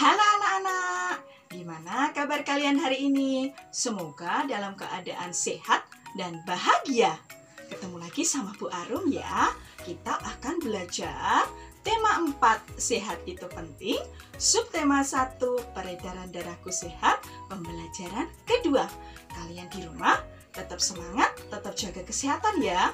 Halo anak-anak, gimana kabar kalian hari ini? Semoga dalam keadaan sehat dan bahagia. Ketemu lagi sama Bu Arum ya. Kita akan belajar tema 4, sehat itu penting. Subtema 1, peredaran darahku sehat. Pembelajaran kedua. Kalian di rumah tetap semangat, tetap jaga kesehatan ya.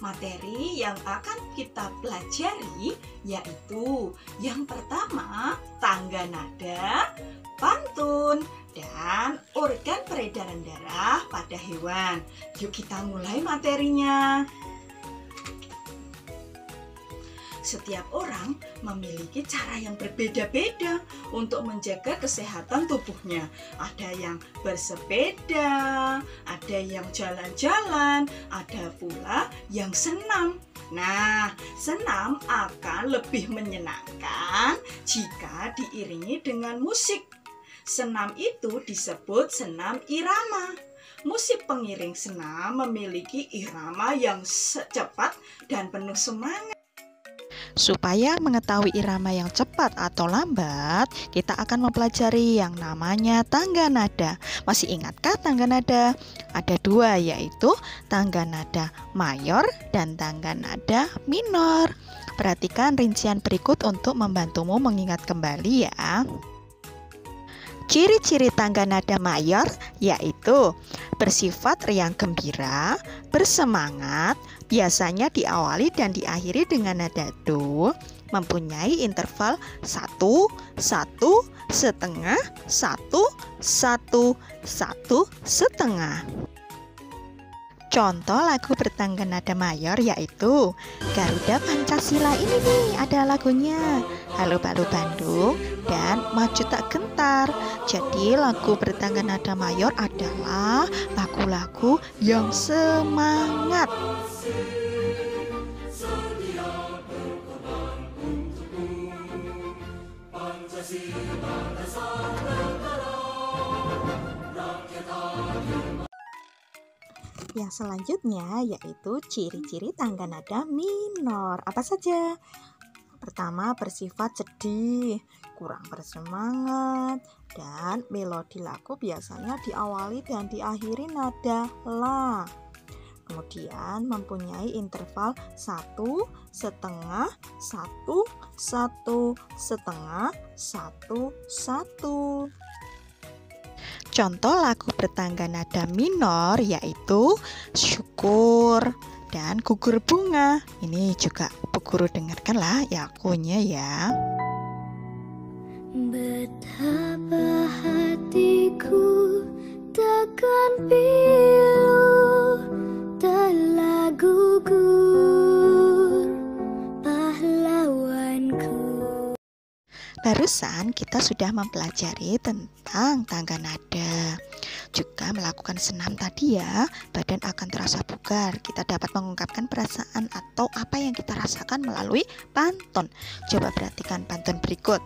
Materi yang akan kita pelajari yaitu yang pertama tangga nada, pantun, dan organ peredaran darah pada hewan. Yuk kita mulai materinya. Setiap orang memiliki cara yang berbeda-beda untuk menjaga kesehatan tubuhnya. Ada yang bersepeda, ada yang jalan-jalan, ada pula yang senam. Nah, senam akan lebih menyenangkan jika diiringi dengan musik. Senam itu disebut senam irama. Musik pengiring senam memiliki irama yang cepat dan penuh semangat. Supaya mengetahui irama yang cepat atau lambat, kita akan mempelajari yang namanya tangga nada. Masih ingatkah tangga nada? Ada dua, yaitu tangga nada mayor dan tangga nada minor. Perhatikan rincian berikut untuk membantumu mengingat kembali ya. Ciri-ciri tangga nada mayor yaitu bersifat riang gembira, bersemangat, biasanya diawali dan diakhiri dengan nada do, mempunyai interval 1, 1, setengah, 1, 1, 1, setengah. Contoh lagu bertangga nada mayor yaitu Garuda Pancasila. Ini nih ada lagunya, Halo Balu Bandung dan Maju Tak Gentar. Jadi lagu bertangga nada mayor adalah lagu-lagu yang semangat. Yang selanjutnya yaitu ciri-ciri tangga nada minor. Apa saja? Pertama, bersifat sedih, kurang bersemangat, dan melodi lagu biasanya diawali dan diakhiri nada la. Kemudian mempunyai interval 1, setengah, 1, 1, setengah, 1, 1. Contoh lagu bertangga nada minor yaitu Syukur dan Gugur Bunga. Ini juga Bu Guru dengarkanlah ya lagunya ya. Betapa hatiku takkan pilu telah gugur pahlawanku. Barusan kita sudah mempelajari tentang tangga nada, juga melakukan senam tadi ya. Badan akan terasa bugar. Kita dapat mengungkapkan perasaan atau apa yang kita rasakan melalui pantun. Coba perhatikan pantun berikut.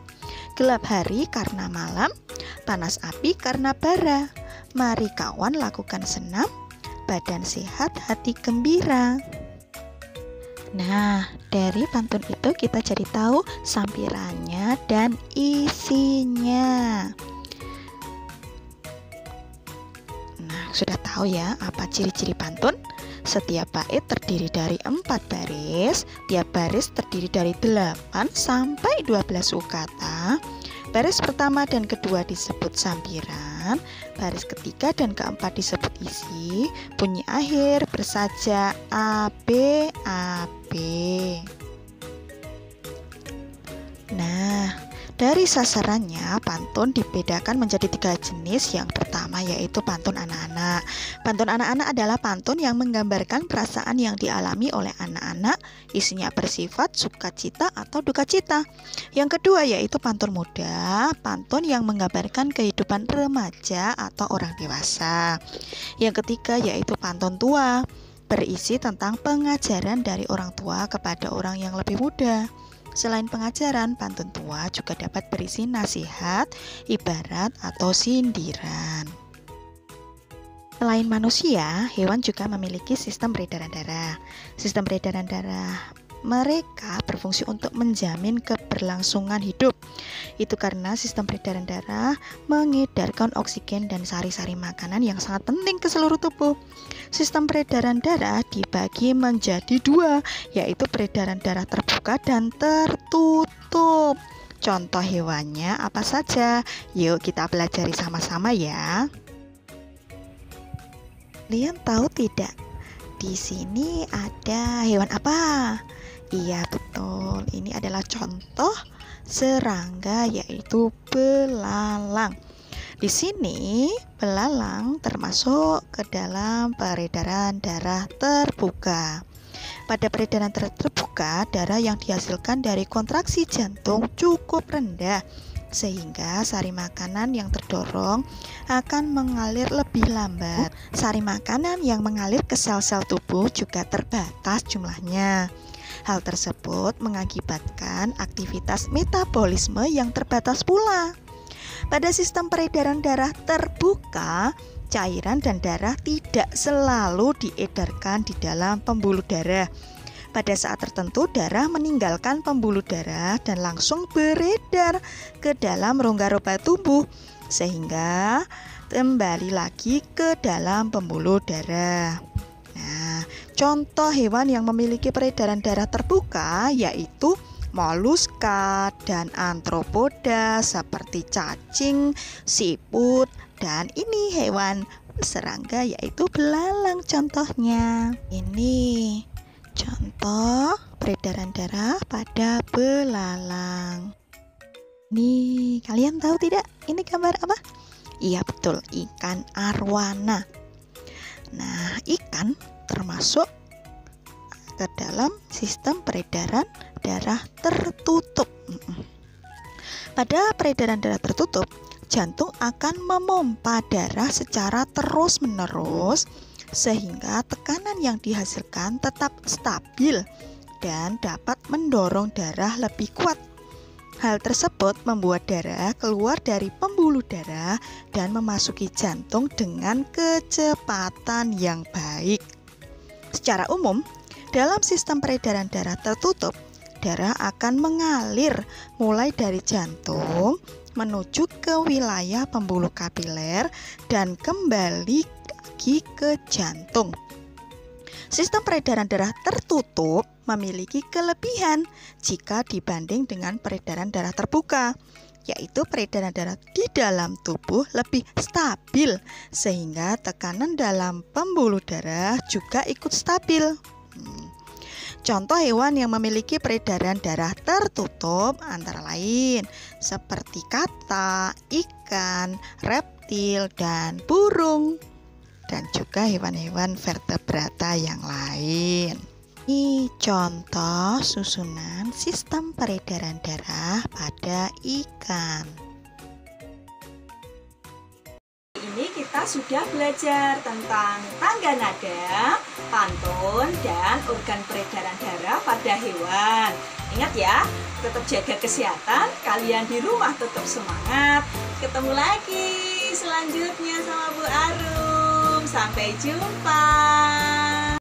Gelap hari karena malam, panas api karena bara. Mari kawan lakukan senam, badan sehat hati gembira. Nah, dari pantun itu kita jadi tahu sampirannya dan isinya. Nah, sudah tahu ya apa ciri-ciri pantun? Setiap bait terdiri dari 4 baris, tiap baris terdiri dari 8 sampai 12 kata. Baris pertama dan kedua disebut sampiran, baris ketiga dan keempat disebut isi, bunyi akhir bersaja A, B, A, B. Nah, dari sasarannya pantun dibedakan menjadi 3 jenis. Yang pertama yaitu pantun anak-anak. Pantun anak-anak adalah pantun yang menggambarkan perasaan yang dialami oleh anak-anak, isinya bersifat sukacita atau dukacita. Yang kedua yaitu pantun muda, pantun yang menggambarkan kehidupan remaja atau orang dewasa. Yang ketiga yaitu pantun tua, berisi tentang pengajaran dari orang tua kepada orang yang lebih muda. Selain pengajaran, pantun tua juga dapat berisi nasihat, ibarat, atau sindiran. Selain manusia, hewan juga memiliki sistem peredaran darah. Sistem peredaran darah mereka berfungsi untuk menjamin keberlangsungan hidup. Itu karena sistem peredaran darah mengedarkan oksigen dan sari-sari makanan yang sangat penting ke seluruh tubuh. Sistem peredaran darah dibagi menjadi dua, yaitu peredaran darah terbuka dan tertutup. Contoh hewannya apa saja? Yuk kita pelajari sama-sama ya. Kalian tahu tidak? Di sini ada hewan apa? Iya betul, ini adalah contoh serangga yaitu belalang. Di sini belalang termasuk ke dalam peredaran darah terbuka. Pada peredaran darah terbuka, darah yang dihasilkan dari kontraksi jantung cukup rendah, sehingga sari makanan yang terdorong akan mengalir lebih lambat. Sari makanan yang mengalir ke sel-sel tubuh juga terbatas jumlahnya. Hal tersebut mengakibatkan aktivitas metabolisme yang terbatas pula. Pada sistem peredaran darah terbuka, cairan dan darah tidak selalu diedarkan di dalam pembuluh darah. Pada saat tertentu darah meninggalkan pembuluh darah dan langsung beredar ke dalam rongga-rongga tubuh, sehingga kembali lagi ke dalam pembuluh darah. Nah, contoh hewan yang memiliki peredaran darah terbuka yaitu moluska dan antropoda seperti cacing, siput, dan ini hewan serangga yaitu belalang contohnya. Ini contoh peredaran darah pada belalang. Nih, kalian tahu tidak? Ini gambar apa? Iya betul, ikan arwana. Nah, ikan termasuk ke dalam sistem peredaran darah tertutup. Pada peredaran darah tertutup, jantung akan memompa darah secara terus-menerus sehingga tekanan yang dihasilkan tetap stabil dan dapat mendorong darah lebih kuat. Hal tersebut membuat darah keluar dari pembuluh darah dan memasuki jantung dengan kecepatan yang baik. Secara umum, dalam sistem peredaran darah tertutup, darah akan mengalir mulai dari jantung menuju ke wilayah pembuluh kapiler dan kembali lagi ke jantung. Sistem peredaran darah tertutup memiliki kelebihan jika dibanding dengan peredaran darah terbuka, yaitu peredaran darah di dalam tubuh lebih stabil sehingga tekanan dalam pembuluh darah juga ikut stabil. Contoh hewan yang memiliki peredaran darah tertutup antara lain seperti kata, ikan, reptil, dan burung, dan juga hewan-hewan vertebrata yang lain. Ini contoh susunan sistem peredaran darah pada ikan. Ini kita sudah belajar tentang tangga nada, pantun, dan organ peredaran darah pada hewan. Ingat ya, tetap jaga kesehatan, kalian di rumah tetap semangat. Ketemu lagi selanjutnya sama Bu Arum. Sampai jumpa.